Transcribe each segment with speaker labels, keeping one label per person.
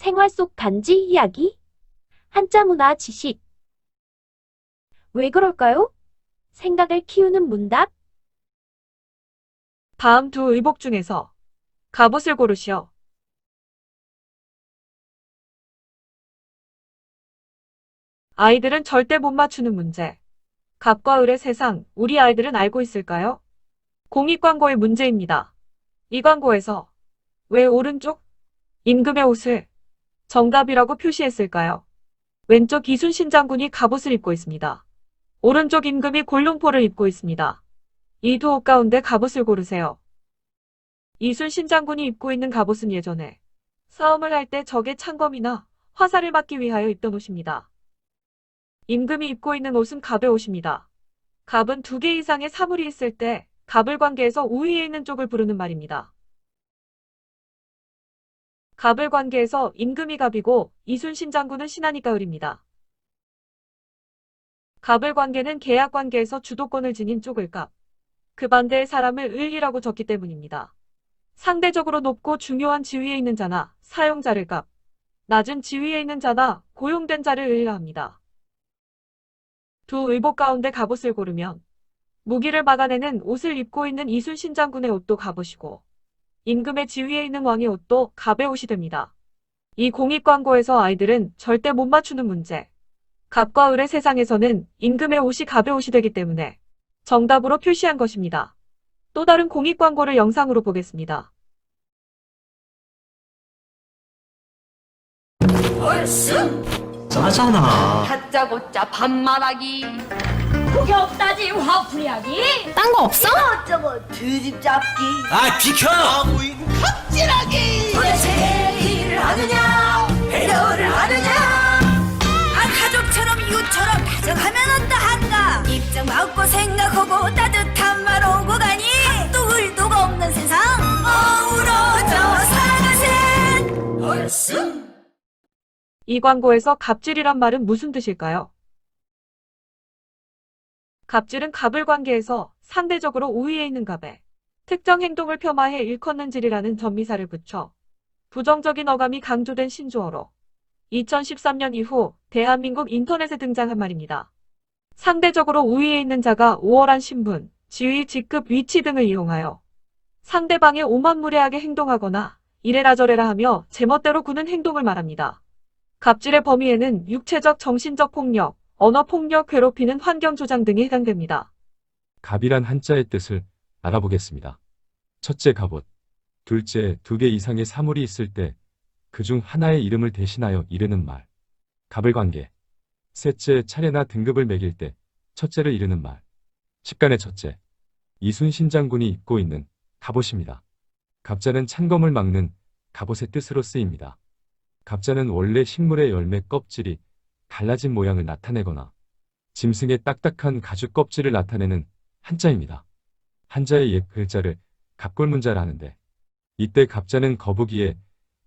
Speaker 1: 생활 속 간지 이야기? 한자 문화 지식. 왜 그럴까요? 생각을 키우는 문답.
Speaker 2: 다음 두 의복 중에서 갑옷을 고르시오. 아이들은 절대 못 맞추는 문제. 갑과 을의 세상, 우리 아이들은 알고 있을까요? 공익광고의 문제입니다. 이 광고에서 왜 오른쪽 임금의 옷을 정갑이라고 표시했을까요? 왼쪽 이순신 장군이 갑옷을 입고 있습니다. 오른쪽 임금이 골룡포를 입고 있습니다. 이 두 옷 가운데 갑옷을 고르세요. 이순신 장군이 입고 있는 갑옷은 예전에 싸움을 할 때 적의 창검이나 화살을 막기 위하여 입던 옷입니다. 임금이 입고 있는 옷은 갑의 옷입니다. 갑은 두 개 이상의 사물이 있을 때 갑을 관계에서 우위에 있는 쪽을 부르는 말입니다. 갑을 관계에서 임금이 갑이고 이순신 장군은 신하니까 을입니다. 갑을 관계는 계약 관계에서 주도권을 지닌 쪽을 갑, 그 반대의 사람을 을이라고 적기 때문입니다. 상대적으로 높고 중요한 지위에 있는 자나 사용자를 갑, 낮은 지위에 있는 자나 고용된 자를 을이라 합니다. 두 의복 가운데 갑옷을 고르면 무기를 막아내는 옷을 입고 있는 이순신 장군의 옷도 갑옷이고 임금의 지위에 있는 왕의 옷도 갑의 옷이 됩니다. 이 공익광고에서 아이들은 절대 못 맞추는 문제. 갑과 을의 세상에서는 임금의 옷이 갑의 옷이 되기 때문에 정답으로 표시한 것입니다. 또 다른 공익광고를 영상으로 보겠습니다.
Speaker 3: 짜잖아.
Speaker 4: 다짜고짜 반말하기 그게 없다지 화풀이하기
Speaker 5: 딴 거 없어?
Speaker 4: 어쩌고 트집 잡기
Speaker 3: 아, 비켜! 아무인
Speaker 4: 찌라기 도대체 일을 하느냐 배려를 하느냐 가족처럼 이웃처럼 다정하면 어떠한가 입장 바꿔 생각하고 따뜻한 말 오고 가니 또 을도가 없는 세상 어우러져 살아가세 얼쑤.
Speaker 2: 이 광고에서 갑질이란 말은 무슨 뜻일까요? 갑질은 갑을 관계해서 상대적으로 우위에 있는 갑에 특정 행동을 폄하해 일컫는 질이라는 전미사를 붙여 부정적인 어감이 강조된 신조어로 2013년 이후 대한민국 인터넷에 등장한 말입니다. 상대적으로 우위에 있는 자가 우월한 신분, 지위, 직급, 위치 등을 이용하여 상대방의 오만무례하게 행동하거나 이래라 저래라 하며 제멋대로 구는 행동을 말합니다. 갑질의 범위에는 육체적, 정신적 폭력, 언어폭력, 괴롭히는 환경조장 등이 해당됩니다.
Speaker 6: 갑이란 한자의 뜻을 알아보겠습니다. 첫째 갑옷, 둘째 두 개 이상의 사물이 있을 때 그중 하나의 이름을 대신하여 이르는 말, 갑을 관계. 셋째 차례나 등급을 매길 때 첫째를 이르는 말, 십간의 첫째. 이순신 장군이 입고 있는 갑옷입니다. 갑자는 창검을 막는 갑옷의 뜻으로 쓰입니다. 갑자는 원래 식물의 열매 껍질이 갈라진 모양을 나타내거나 짐승의 딱딱한 가죽 껍질을 나타내는 한자입니다. 한자의 옛 글자를 갑골문자라 하는데 이때 갑자는 거북이의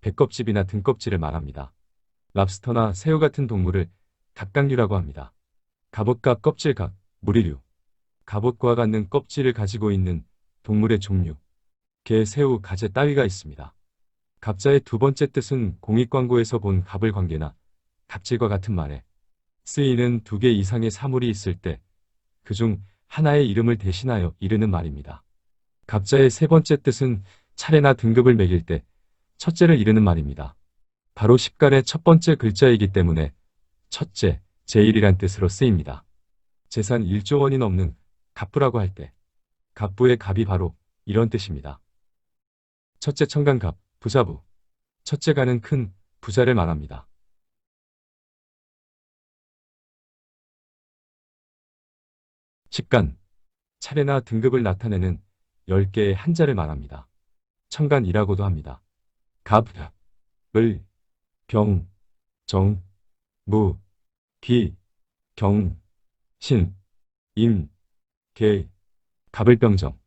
Speaker 6: 배껍질이나 등껍질을 말합니다. 랍스터나 새우 같은 동물을 갑각류라고 합니다. 갑옷과 껍질갑, 무리류. 갑옷과 같는 껍질을 가지고 있는 동물의 종류, 개, 새우, 가재 따위가 있습니다. 갑자의 두 번째 뜻은 공익광고에서 본 갑을 관계나 갑질과 같은 말에 쓰이는 두 개 이상의 사물이 있을 때 그중 하나의 이름을 대신하여 이르는 말입니다. 갑자의 세 번째 뜻은 차례나 등급을 매길 때 첫째를 이르는 말입니다. 바로 십간의 첫 번째 글자이기 때문에 첫째, 제1이란 뜻으로 쓰입니다. 재산 1조 원이 넘는 갑부라고 할 때 갑부의 갑이 바로 이런 뜻입니다. 첫째 청간갑, 부자부. 첫째가는 큰 부자를 말합니다. 십간, 차례나 등급을 나타내는 10개의 한자를 말합니다. 청간이라고도 합니다. 갑, 을, 병, 정, 무, 기, 경, 신, 임, 계, 갑을병정,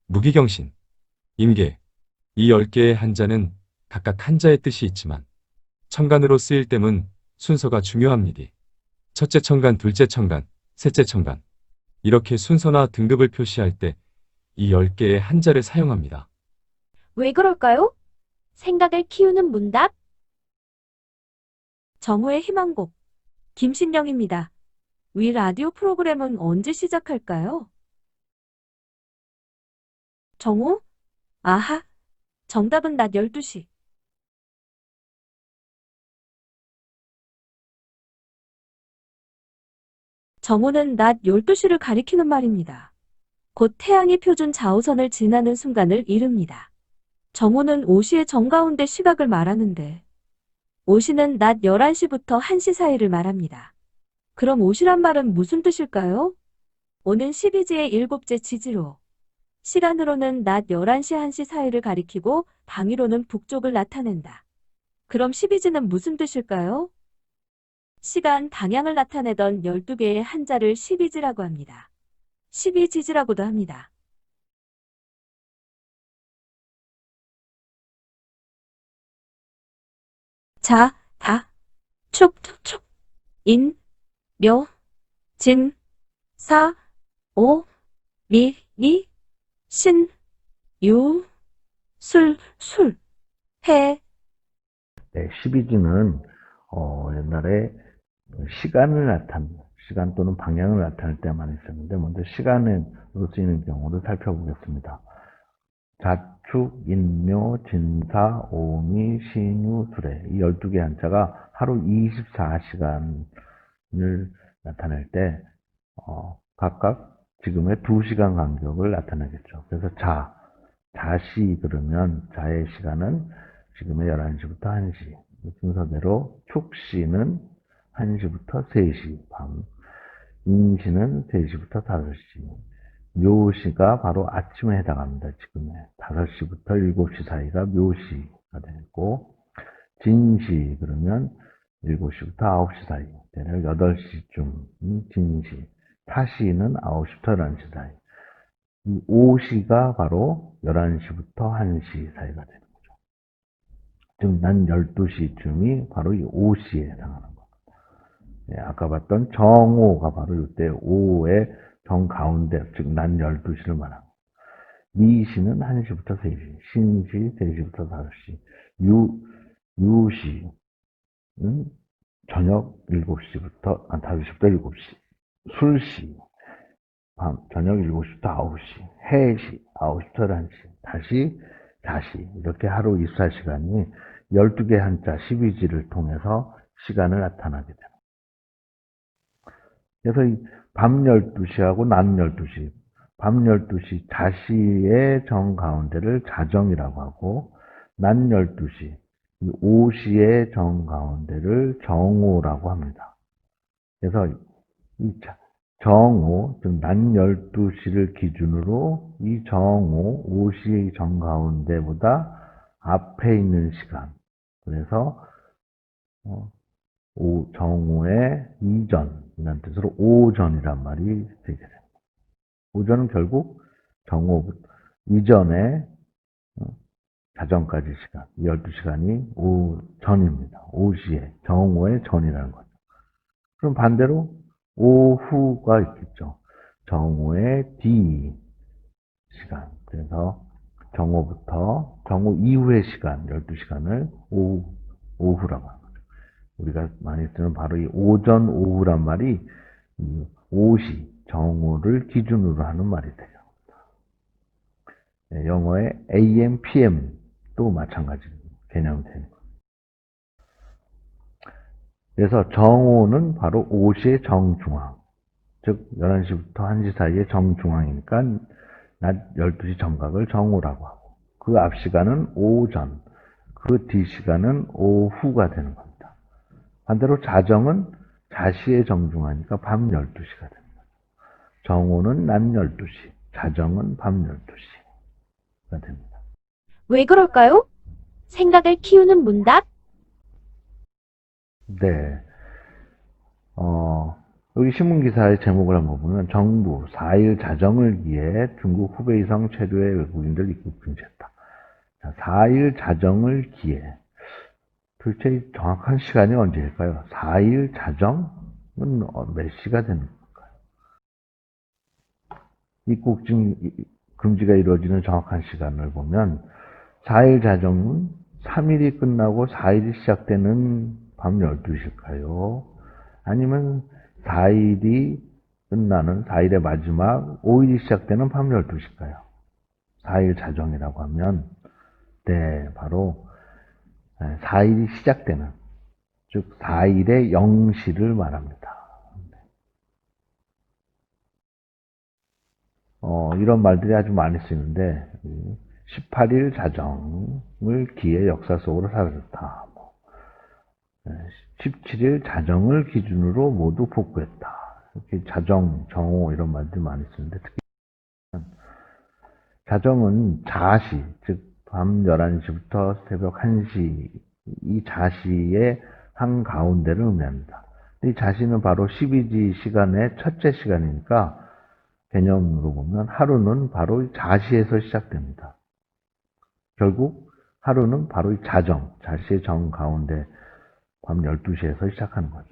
Speaker 6: 무기경신, 임계. 이 10개의 한자는 각각 한자의 뜻이 있지만 청간으로 쓰일 때문 순서가 중요합니다. 첫째 청간, 둘째 청간, 셋째 청간. 이렇게 순서나 등급을 표시할 때 이 10개의 한자를 사용합니다.
Speaker 1: 왜 그럴까요? 생각을 키우는 문답. 정호의 희망곡. 김신영입니다. 위 라디오 프로그램은 언제 시작할까요? 정호? 아하. 정답은 낮 12시. 정오는 낮 12시를 가리키는 말입니다. 곧 태양이 표준 자오선을 지나는 순간을 이릅니다. 정오는 오시의 정가운데 시각을 말하는데 오시는 낮 11시부터 1시 사이를 말합니다. 그럼 오시란 말은 무슨 뜻일까요? 오는 12지의 일곱째 지지로 시간으로는 낮 11시 1시 사이를 가리키고 방위로는 북쪽을 나타낸다. 그럼 12지는 무슨 뜻일까요? 시간 방향을 나타내던 12개의 한자를 12지라고 합니다. 12지지라고도 합니다. 자, 다, 축, 인, 묘, 진, 사, 오, 미, 신, 유, 술, 해.
Speaker 5: 네, 12지는 옛날에 시간을 시간 또는 방향을 나타낼 때만 있었는데 먼저 시간으로 쓰이는 경우를 살펴보겠습니다. 자축, 인묘, 진사, 오미, 신유, 수레 이 12개 한자가 하루 24시간을 나타낼 때 각각 지금의 2시간 간격을 나타내겠죠. 그래서 자시 그러면 자의 시간은 지금의 11시부터 1시 순서대로 축시는 1시부터 3시 밤, 인시는 3시부터 5시, 묘시가 바로 아침에 해당합니다. 지금의 5시부터 7시 사이가 묘시가 되고, 진시 그러면 7시부터 9시 사이, 대략 8시쯤 진시, 타시는 9시부터 11시 사이, 이 오시가 바로 11시부터 1시 사이가 되는 거죠. 즉, 난 12시쯤이 바로 이 오시에 해당하는 겁니다. 아까 봤던 정오가 바로 이때 오의 정가운데, 즉, 난 12시를 말합니다. 미시는 1시부터 3시, 신시 3시부터 5시, 유시는 저녁 7시부터, 5시부터 7시, 술시, 저녁 7시부터 9시, 해시, 9시부터 11시, 다시, 이렇게 하루 24시간이 12개 한자 12지를 통해서 시간을 나타나게 됩니다. 그래서 이 밤 12시하고 낮 12시, 밤 12시 자시의 정 가운데를 자정이라고 하고, 낮 12시, 이 오시의 정 가운데를 정오라고 합니다. 그래서 이 정오, 즉, 낮 12시를 기준으로 이 정오, 오시의 정 가운데보다 앞에 있는 시간. 그래서, 정오의 이전이라는 뜻으로 오전이란 말이 되게 됩니다. 오전은 결국 정오 이전에 자정까지 시간, 12시간이 오전입니다. 오시에, 정오의 전이라는 거죠. 그럼 반대로 오후가 있겠죠. 정오의 뒤 시간. 그래서 정오부터 정오 이후의 시간, 12시간을 오후라고 합니다. 우리가 많이 쓰는 바로 이 오전, 오후란 말이 이 오시, 정오를 기준으로 하는 말이 돼요. 네, 영어의 AM, PM도 마찬가지 개념이 되는 거예요. 그래서 정오는 바로 오시의 정중앙, 즉 11시부터 1시 사이의 정중앙이니까 낮 12시 정각을 정오라고 하고, 그 앞 시간은 오전, 그 뒤 시간은 오후가 되는 겁니다. 반대로 자정은 자시의 정중하니까 밤 12시가 됩니다. 정오는 낮 12시, 자정은 밤 12시가 됩니다.
Speaker 1: 왜 그럴까요? 생각을 키우는 문답.
Speaker 5: 네. 여기 신문기사의 제목을 한번 보면 정부 4일 자정을 기해 중국 후베이 성 체류의 외국인들 입국 금지했다. 자, 4일 자정을 기해. 도대체 정확한 시간이 언제일까요? 4일 자정은 몇 시가 되는 걸까요? 입국 금지가 이루어지는 정확한 시간을 보면 4일 자정은 3일이 끝나고 4일이 시작되는 밤 12시일까요? 아니면 4일이 끝나는 4일의 마지막 5일이 시작되는 밤 12시일까요? 4일 자정이라고 하면 네, 바로 4일이 시작되는 즉 4일의 0시를 말합니다. 이런 말들이 아주 많이 쓰이는데 18일 자정을 기의 역사 속으로 사라졌다. 17일 자정을 기준으로 모두 복구했다. 이렇게 자정, 정오 이런 말들이 많이 쓰는데 특히 자정은 자시, 즉 밤 11시부터 새벽 1시 이 자시의 한가운데를 의미합니다. 이 자시는 바로 12지 시간의 첫째 시간이니까 개념으로 보면 하루는 바로 이 자시에서 시작됩니다. 결국 하루는 바로 이 자정, 자시의 정 가운데 밤 12시에서 시작하는 거죠.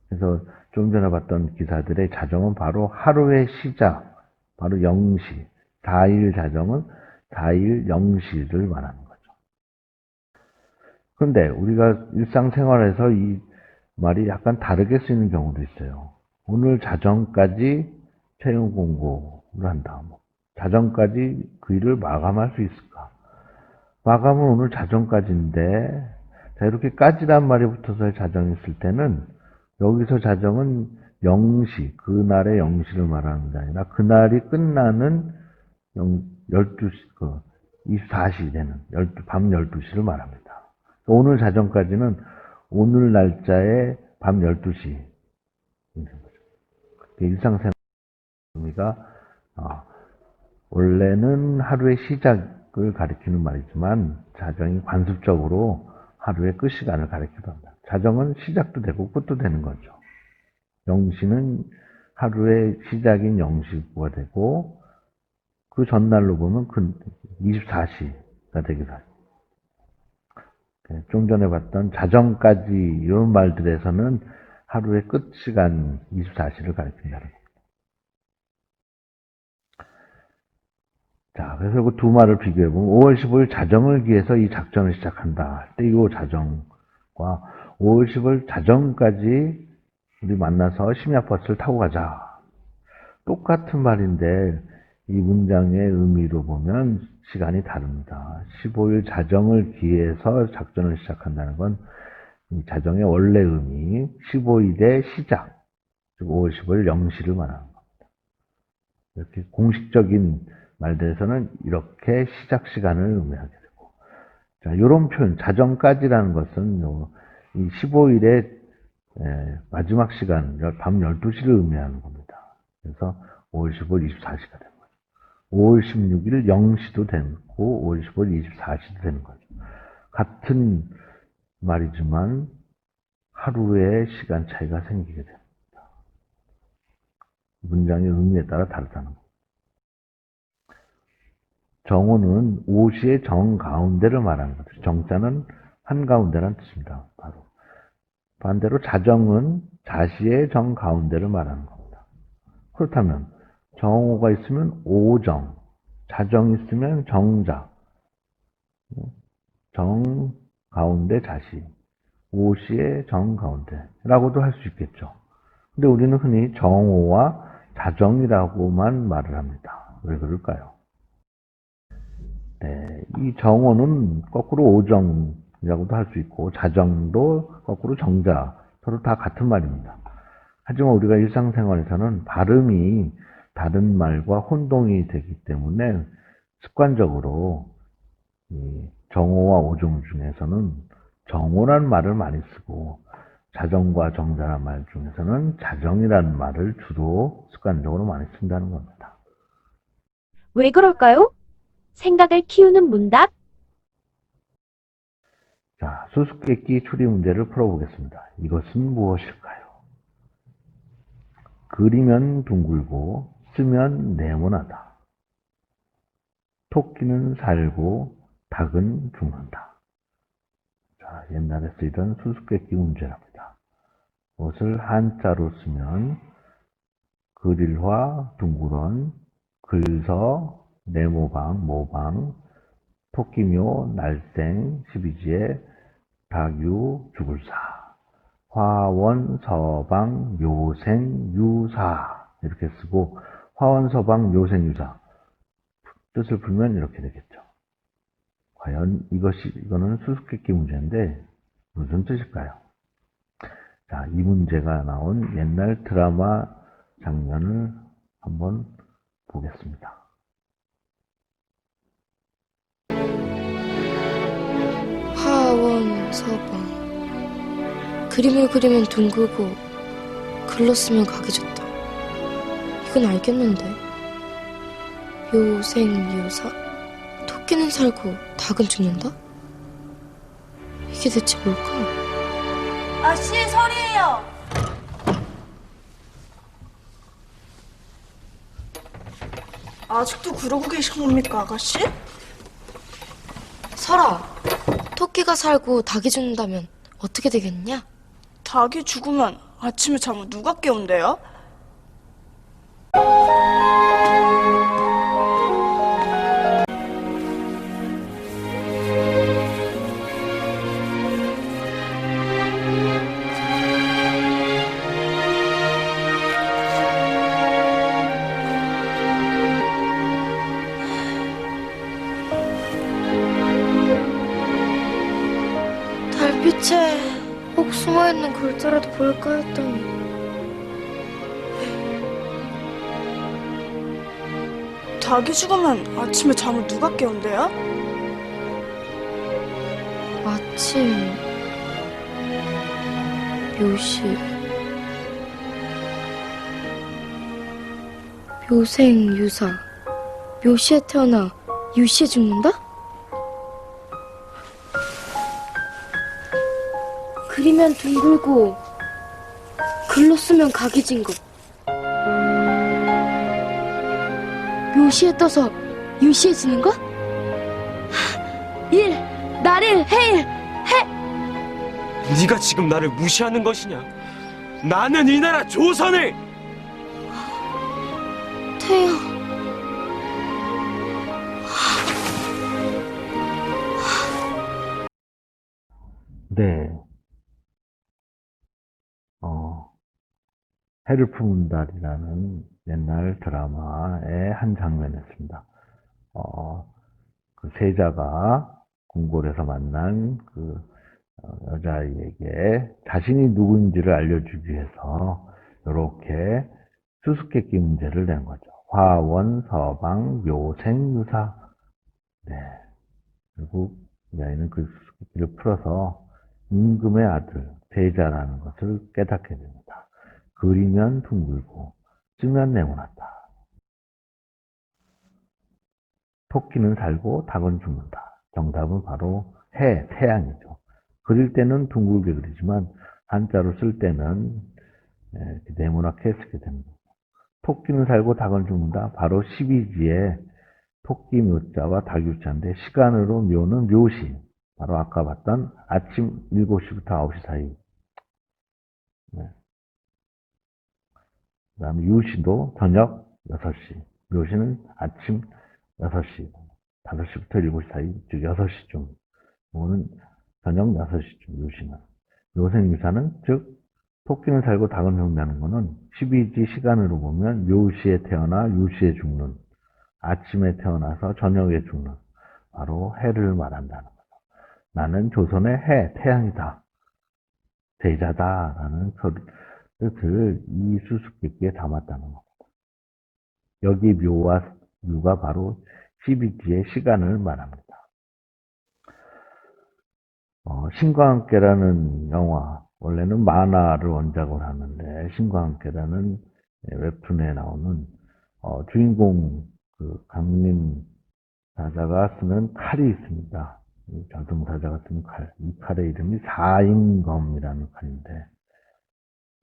Speaker 5: 그래서 좀 전에 봤던 기사들의 자정은 바로 하루의 시작, 바로 0시, 4일 자정은 4일 0시를 말하는 거죠. 그런데 우리가 일상생활에서 이 말이 약간 다르게 쓰이는 경우도 있어요. 오늘 자정까지 채용 공고를 한다. 자정까지 그 일을 마감할 수 있을까? 마감은 오늘 자정까지인데 자, 이렇게 까지란 말이 붙어서 자정이 있을 때는 여기서 자정은 0시, 그날의 0시를 말하는 게 아니라 그날이 끝나는 12시, 24시 되는 밤 12시를 말합니다. 오늘 자정까지는 오늘 날짜의 밤 12시. 일상생활 의미가 원래는 하루의 시작을 가리키는 말이지만 자정이 관습적으로 하루의 끝 시간을 가리키기도 합니다. 자정은 시작도 되고 끝도 되는 거죠. 0시는 하루의 시작인 0시가 되고 그 전날로 보면 그 24시가 되기도 하죠. 좀 전에 봤던 자정까지 이런 말들에서는 하루의 끝 시간 24시를 가리킨다는 겁니다. 자, 그래서 그 두 말을 비교해보면 5월 15일 자정을 기해서 이 작전을 시작한다 할 때 이 자정과 5월 15일 자정까지 우리 만나서 심야버스를 타고 가자. 똑같은 말인데 이 문장의 의미로 보면 시간이 다릅니다. 15일 자정을 기해서 작전을 시작한다는 건 이 자정의 원래 의미, 15일의 시작, 즉 5월 15일 0시를 말하는 겁니다. 이렇게 공식적인 말들에서는 이렇게 시작 시간을 의미하게 되고, 자, 이런 표현, 자정까지라는 것은 이 15일의 마지막 시간, 밤 12시를 의미하는 겁니다. 그래서 5월 15일 24시가 되는 거죠. 5월 16일 0시도 되고, 5월 15일 24시도 되는 거죠. 같은 말이지만 하루의 시간 차이가 생기게 됩니다. 문장의 의미에 따라 다르다는 겁니다. 정오는 오시의 정가운데를 말하는 거죠. 정자는 한가운데라는 뜻입니다. 바로 반대로 자정은 자시의 정가운데를 말하는 겁니다. 그렇다면 정오가 있으면 오정, 자정 있으면 정자, 정가운데 자시, 오시의 정가운데라고도 할 수 있겠죠. 근데 우리는 흔히 정오와 자정이라고만 말을 합니다. 왜 그럴까요? 네, 이 정오는 거꾸로 오정이라고도 할 수 있고 자정도 거꾸로 정자, 서로 다 같은 말입니다. 하지만 우리가 일상생활에서는 발음이 다른 말과 혼동이 되기 때문에 습관적으로 이 정오와 오정 중에서는 정오라는 말을 많이 쓰고 자정과 정자라는 말 중에서는 자정이라는 말을 주로 습관적으로 많이 쓴다는 겁니다.
Speaker 1: 왜 그럴까요? 생각을 키우는 문답.
Speaker 5: 자, 수수께끼 추리 문제를 풀어보겠습니다. 이것은 무엇일까요? 그리면 둥글고 쓰면 네모나다. 토끼는 살고 닭은 죽는다. 자, 옛날에 쓰이던 수수께끼 문제랍니다. 이것을 한자로 쓰면 그릴화, 둥그런, 글서, 네모방, 모방, 토끼묘, 날생, 12지에 닭유, 죽을사. 화원, 서방, 묘생, 유사 이렇게 쓰고 화원, 서방, 묘생, 유사 뜻을 풀면 이렇게 되겠죠. 과연 이거는 수수께끼 문제인데 무슨 뜻일까요? 자, 이 문제가 나온 옛날 드라마 장면을 한번 보겠습니다.
Speaker 7: 화원 서방 그림을 그리면 둥글고 글로 쓰면 각이 졌다. 이건 알겠는데. 묘생묘사? 토끼는 살고 닭은 죽는다? 이게 대체 뭘까?
Speaker 4: 아씨 설이에요.
Speaker 8: 아직도 그러고 계신 겁니까, 아가씨?
Speaker 7: 설아, 토끼가 살고 닭이 죽는다면 어떻게 되겠냐?
Speaker 8: 닭이 죽으면 아침에 잠을 누가 깨운대요?
Speaker 7: 달빛에 혹 숨어있는 글자라도 볼까 했더니
Speaker 8: 닭이 죽으면 아침에 잠을 누가 깨운대요?
Speaker 7: 아침 묘시 묘생유사 묘시에 태어나 유시에 죽는다? 그리면 둥글고 글로 쓰면 각이 진 것 묘시에 떠서 유시에 지는 것? 일, 날일, 해일,
Speaker 3: 네가 지금 나를 무시하는 것이냐? 나는 이 나라 조선을!
Speaker 7: 태양
Speaker 5: 네. 해를 품은 달이라는 옛날 드라마의 한 장면이었습니다. 그 세자가 궁궐에서 만난 그 여자아이에게 자신이 누구인지를 알려주기 위해서 이렇게 수수께끼 문제를 낸 거죠. 화원, 서방, 묘생, 유사. 네. 결국 이 아이는 그 수수께끼를 풀어서 임금의 아들, 세자라는 것을 깨닫게 됩니다. 그리면 둥글고, 쓰면 네모난다. 토끼는 살고 닭은 죽는다. 정답은 바로 태양이죠. 그릴 때는 둥글게 그리지만 한자로 쓸 때는 네모나게 쓰게 됩니다. 토끼는 살고 닭은 죽는다. 바로 12지에 토끼 묘자와 닭 유자인데 시간으로 묘는 묘시. 바로 아까 봤던 아침 7시부터 9시 사이. 네. 그 다음에 유시도 저녁 6시. 묘시는 아침 6시. 5시부터 7시 사이, 즉 6시쯤. 묘는 저녁 6시쯤, 묘시는. 묘생유사는, 즉, 토끼는 살고 닭은 죽는다는 거는 12지 시간으로 보면 묘시에 태어나 유시에 죽는, 아침에 태어나서 저녁에 죽는, 바로 해를 말한다는 거죠. 나는 조선의 해, 태양이다. 세자다라는 뜻을 이 수수께끼에 담았다는 겁니다. 여기 묘와 유가 바로 12지의 시간을 말합니다. 신과 함께라는 영화, 원래는 만화를 원작으로 하는데 신과 함께라는 웹툰에 나오는 주인공 그 강림 사자가 쓰는 칼이 있습니다. 전승사자가 쓰는 칼. 이 칼의 이름이 사인검이라는 칼인데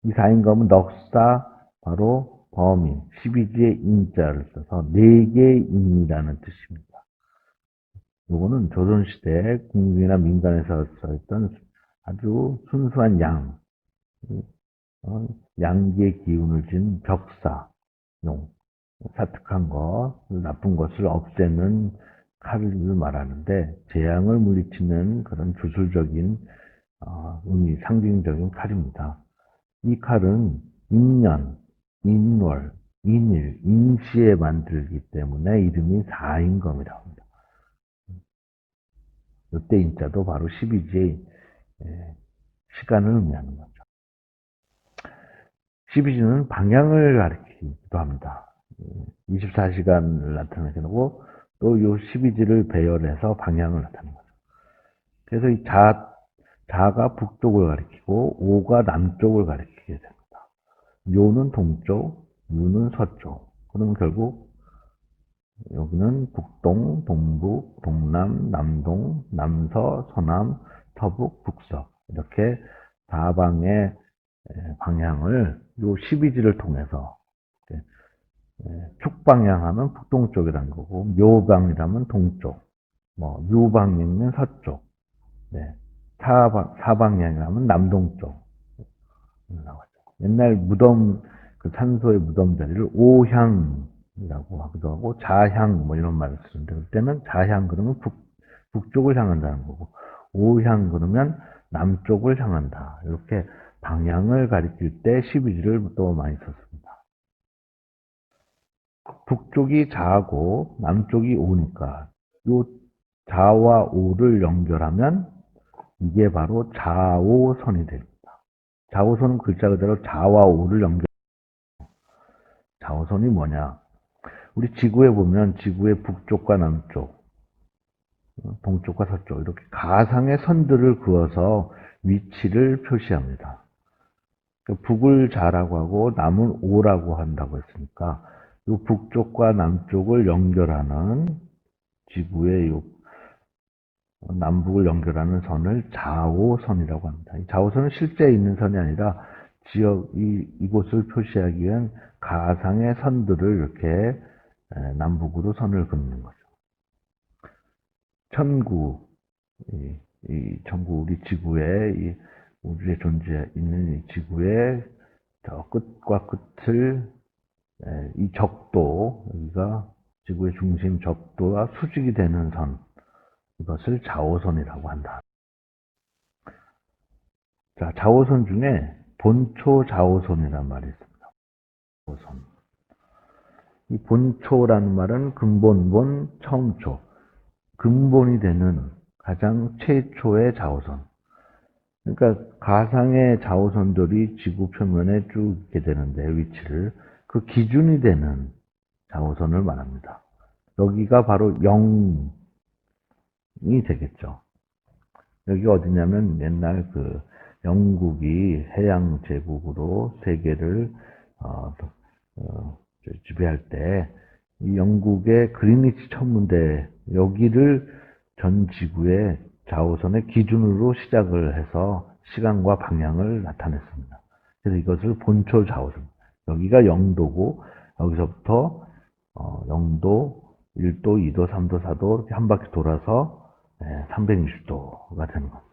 Speaker 5: 이 사인검은 넉사 바로 범인 12지의 인자를 써서 4개의 인이라는 뜻입니다. 요거는 조선시대 궁중이나 민간에서 써있던 아주 순수한 양기의 기운을 진 벽사용, 사특한 것, 나쁜 것을 없애는 칼을 말하는데 재앙을 물리치는 그런 주술적인 의미, 상징적인 칼입니다. 이 칼은 인년, 인월, 인일, 인시에 만들기 때문에 이름이 사인검이라고 합니다. 이때 인자도 바로 12지의 시간을 의미하는 거죠. 12지는 방향을 가리키기도 합니다. 24시간을 나타내고 또 이 12지를 배열해서 방향을 나타내는 거죠. 그래서 이 자가 북쪽을 가리키고 오가 남쪽을 가리키게 됩니다. 요는 동쪽, 유는 서쪽. 그러면 결국 여기는 북동, 동북, 동남, 남동, 남서, 서남, 서북, 북서 이렇게 사방의 방향을 요 12지를 통해서 축방향하면 북동쪽이라는 거고 묘방이라면 동쪽, 묘방이면 서쪽, 사방향이라면 남동쪽 나왔죠. 옛날 무덤 그 산소의 무덤 자리를 오향이라고 하기도 하고 자향 이런 말을 쓰는데 그때는 자향 그러면 북쪽을 향한다는 거고 오향 그러면 남쪽을 향한다. 이렇게 방향을 가리킬 때 12지를 또 많이 썼습니다. 북쪽이 자고 남쪽이 오니까 요 자와 오를 연결하면 이게 바로 자오선이 됩니다. 자오선은 글자 그대로 자와 오를 연결. 자오선이 뭐냐? 우리 지구에 보면 지구의 북쪽과 남쪽, 동쪽과 서쪽 이렇게 가상의 선들을 그어서 위치를 표시합니다. 북을 자라고 하고 남은 오라고 한다고 했으니까 이 북쪽과 남쪽을 연결하는 지구의 요 남북을 연결하는 선을 자오선이라고 합니다. 이 자오선은 실제 있는 선이 아니라 이곳을 표시하기 위한 가상의 선들을 이렇게 남북으로 선을 긋는 거죠. 천구, 이 천구 우리 지구에 우주에 존재 있는 이 지구의 저 끝과 끝을 이 적도, 여기가 지구의 중심 적도와 수직이 되는 선, 이것을 자오선이라고 한다. 자, 자오선 중에 본초 자오선이라는 말이 있습니다. 자오선. 이 본초라는 말은 근본본 처음초, 근본이 되는 가장 최초의 자오선. 그러니까 가상의 자오선들이 지구 표면에 쭉 있게 되는데 위치를 그 기준이 되는 자오선을 말합니다. 여기가 바로 0이 되겠죠. 여기가 어디냐면 옛날 그 영국이 해양 제국으로 세계를 지배할 때 이 영국의 그리니치 천문대 여기를 전 지구의 자오선의 기준으로 시작을 해서 시간과 방향을 나타냈습니다. 그래서 이것을 본초 자오선. 여기가 0도고 여기서부터 0도, 1도, 2도, 3도, 4도 이렇게 한 바퀴 돌아서 360도가 되는 겁니다.